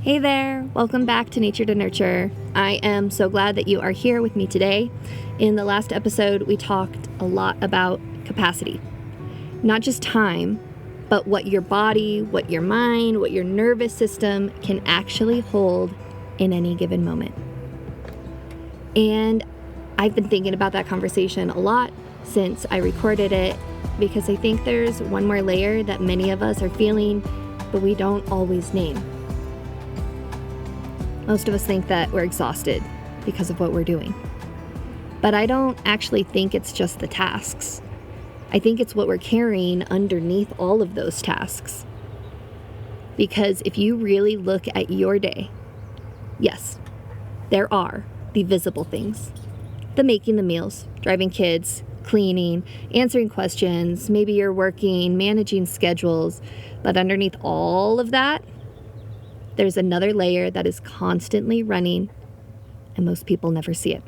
Hey there, welcome back to Nature to Nurture. I am so glad that you are here with me today. In the last episode, we talked a lot about capacity. Not just time, but what your body, what your mind, what your nervous system can actually hold in any given moment. And I've been thinking about that conversation a lot since I recorded it because I think there's one more layer that many of us are feeling, but we don't always name. Most of us think that we're exhausted because of what we're doing. But I don't actually think it's just the tasks. I think it's what we're carrying underneath all of those tasks. Because if you really look at your day, yes, there are the visible things. The making the meals, driving kids, cleaning, answering questions, maybe you're working, managing schedules, but underneath all of that, there's another layer that is constantly running, and most people never see it.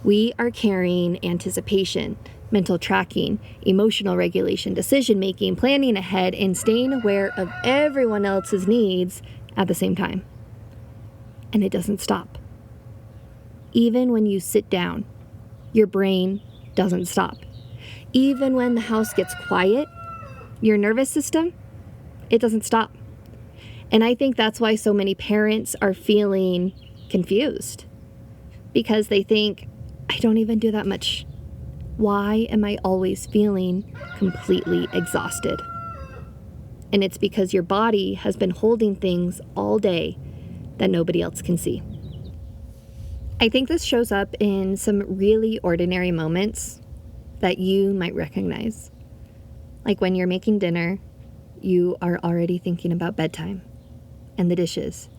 We are carrying anticipation, mental tracking, emotional regulation, decision-making, planning ahead, and staying aware of everyone else's needs at the same time. And it doesn't stop. Even when you sit down, your brain doesn't stop. Even when the house gets quiet, your nervous system, it doesn't stop. And I think that's why so many parents are feeling confused because they think, I don't even do that much. Why am I always feeling completely exhausted? And it's because your body has been holding things all day that nobody else can see. I think this shows up in some really ordinary moments that you might recognize. Like when you're making dinner, you are already thinking about bedtime and the dishes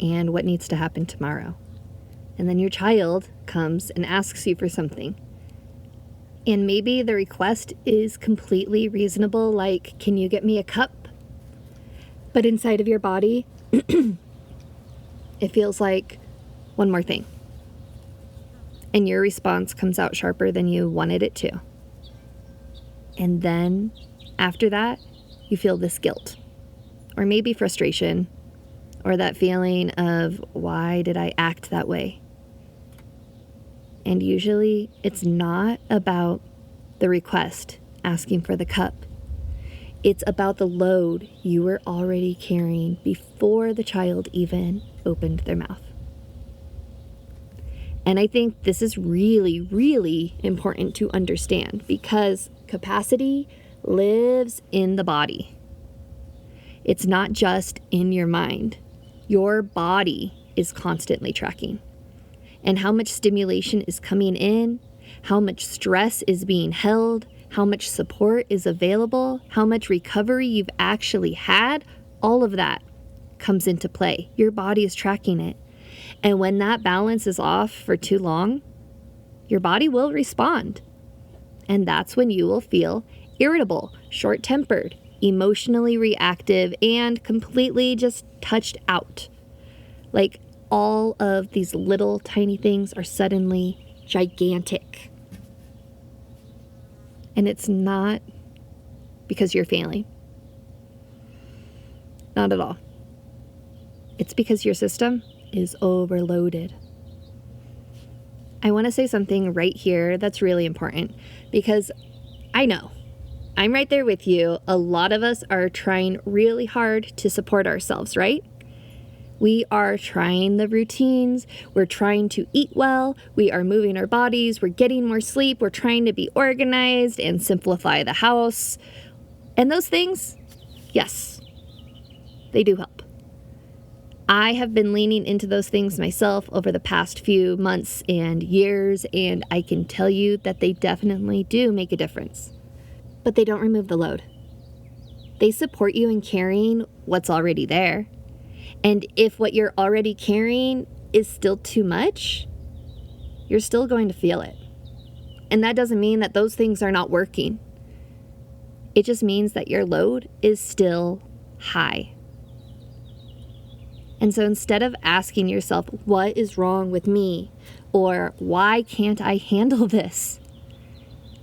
and what needs to happen tomorrow. And then your child comes and asks you for something. And maybe the request is completely reasonable, like, can you get me a cup? But inside of your body, it feels like one more thing. And your response comes out sharper than you wanted it to. And then after that, you feel this guilt, or maybe frustration, or that feeling of, why did I act that way? And usually it's not about the request asking for the cup. It's about the load you were already carrying before the child even opened their mouth. And I think this is really, really important to understand because capacity lives in the body. It's not just in your mind. Your body is constantly tracking. And how much stimulation is coming in, how much stress is being held, how much support is available, how much recovery you've actually had, all of that comes into play. Your body is tracking it. And when that balance is off for too long, your body will respond. And that's when you will feel irritable, short-tempered, emotionally reactive, and completely just touched out. Like all of these little tiny things are suddenly gigantic. And it's not because you're failing. Not at all. It's because your system is overloaded. I want to say something right here that's really important because I know I'm right there with you. A lot of us are trying really hard to support ourselves, right? We are trying the routines. We're trying to eat well. We are moving our bodies. We're getting more sleep. We're trying to be organized and simplify the house. And those things, yes, they do help. I have been leaning into those things myself over the past few months and years, and I can tell you that they definitely do make a difference. But they don't remove the load. They support you in carrying what's already there. And if what you're already carrying is still too much, you're still going to feel it. And that doesn't mean that those things are not working. It just means that your load is still high. And so instead of asking yourself, what is wrong with me? Or why can't I handle this?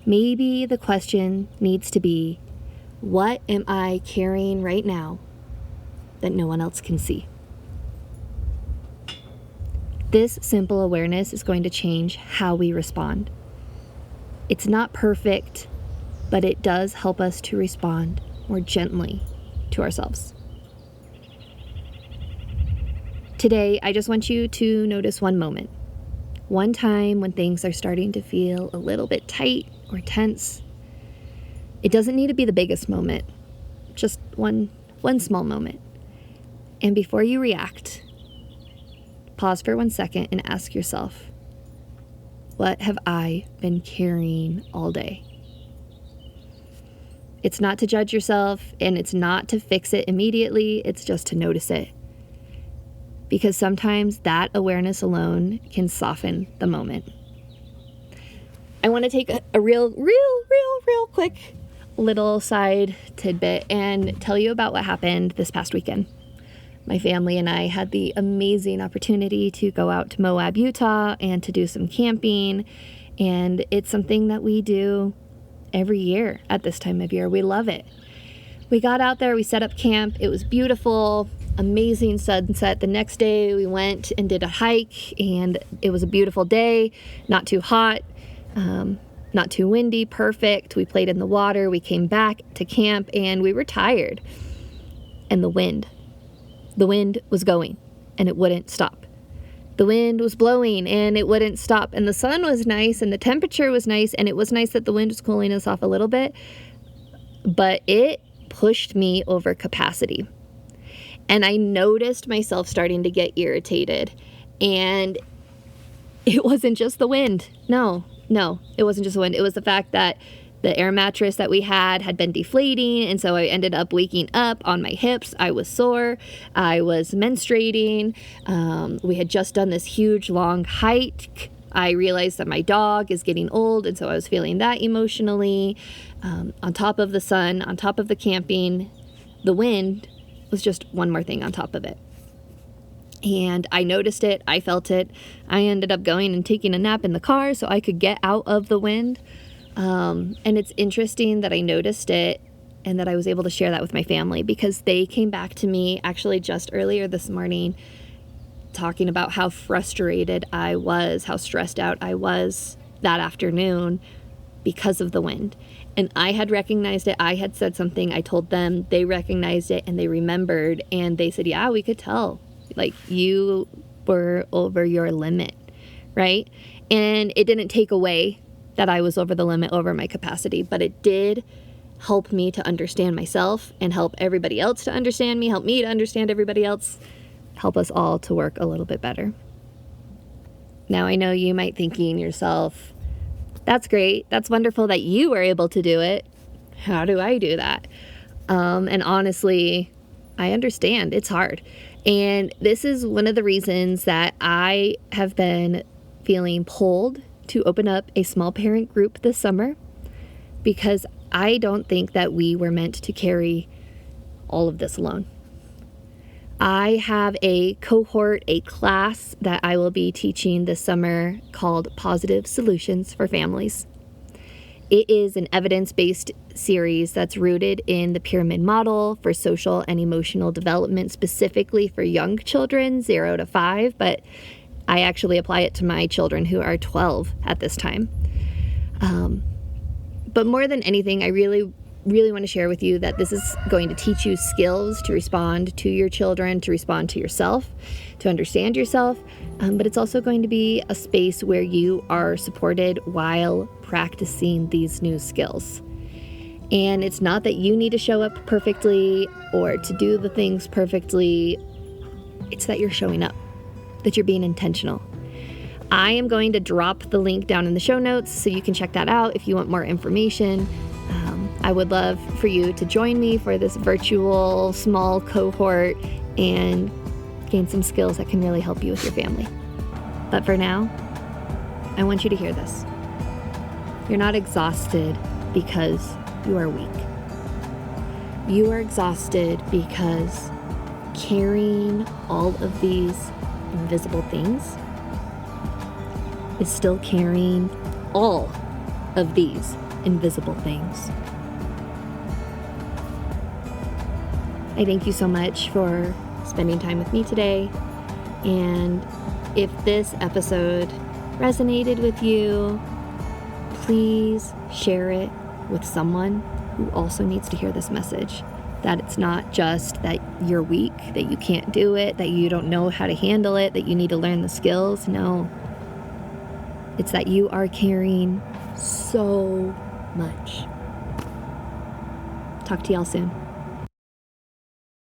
Maybe the question needs to be, what am I carrying right now that no one else can see. This simple awareness is going to change how we respond. It's not perfect, but it does help us to respond more gently to ourselves. Today, I just want you to notice one moment. One time when things are starting to feel a little bit tight or tense. It doesn't need to be the biggest moment, just one small moment. And before you react, pause for 1 second and ask yourself, what have I been carrying all day? It's not to judge yourself, and it's not to fix it immediately. It's just to notice it. Because sometimes that awareness alone can soften the moment. I want to take a real quick little side tidbit and tell you about what happened this past weekend. My family and I had the amazing opportunity to go out to Moab, Utah, and to do some camping. And it's something that we do every year at this time of year. We love it. We got out there, we set up camp. It was beautiful, amazing sunset. The next day we went and did a hike, and it was a beautiful day, not too hot, not too windy, perfect. We played in the water. We came back to camp and we were tired. And the wind was going and it wouldn't stop. The wind was blowing and it wouldn't stop. And the sun was nice and the temperature was nice. And it was nice that the wind was cooling us off a little bit, but it pushed me over capacity. And I noticed myself starting to get irritated. And it wasn't just the wind. No, it wasn't just the wind. It was the fact that the air mattress that we had been deflating, and so I ended up waking up on my hips. I was sore. I was menstruating. We had just done this huge, long hike. I realized that my dog is getting old, and so I was feeling that emotionally. On top of the sun, on top of the camping, the wind was just one more thing on top of it. And I noticed it. I felt it. I ended up going and taking a nap in the car so I could get out of the wind. And it's interesting that I noticed it and that I was able to share that with my family, because they came back to me actually just earlier this morning talking about how frustrated I was, how stressed out I was that afternoon because of the wind. And I had recognized it. I had said something. I told them. They recognized it and they remembered. And they said, yeah, we could tell. Like, you were over your limit, right? And it didn't take away that I was over the limit, over my capacity, but it did help me to understand myself and help everybody else to understand me, help me to understand everybody else, help us all to work a little bit better. Now, I know you might thinking yourself, that's great. That's wonderful that you were able to do it. How do I do that? And honestly, I understand it's hard. And this is one of the reasons that I have been feeling pulled to open up a small parent group this summer, because I don't think that we were meant to carry all of this alone. I have a cohort, a class that I will be teaching this summer called Positive Solutions for Families. It is an evidence-based series that's rooted in the pyramid model for social and emotional development, specifically for young children, 0 to 5, but I actually apply it to my children who are 12 at this time. But more than anything, I really want to share with you that this is going to teach you skills to respond to your children, to respond to yourself, to understand yourself. But it's also going to be a space where you are supported while practicing these new skills. And it's not that you need to show up perfectly or to do the things perfectly. It's that you're showing up, that you're being intentional. I am going to drop the link down in the show notes so you can check that out if you want more information. I would love for you to join me for this virtual small cohort and gain some skills that can really help you with your family. But for now, I want you to hear this. You're not exhausted because you are weak. You are exhausted because carrying all of these invisible things is still carrying all of these invisible things. I thank you so much for spending time with me today. And if this episode resonated with you, please share it with someone who also needs to hear this message. That it's not just that you're weak, that you can't do it, that you don't know how to handle it, that you need to learn the skills. No. It's that you are carrying so much. Talk to y'all soon.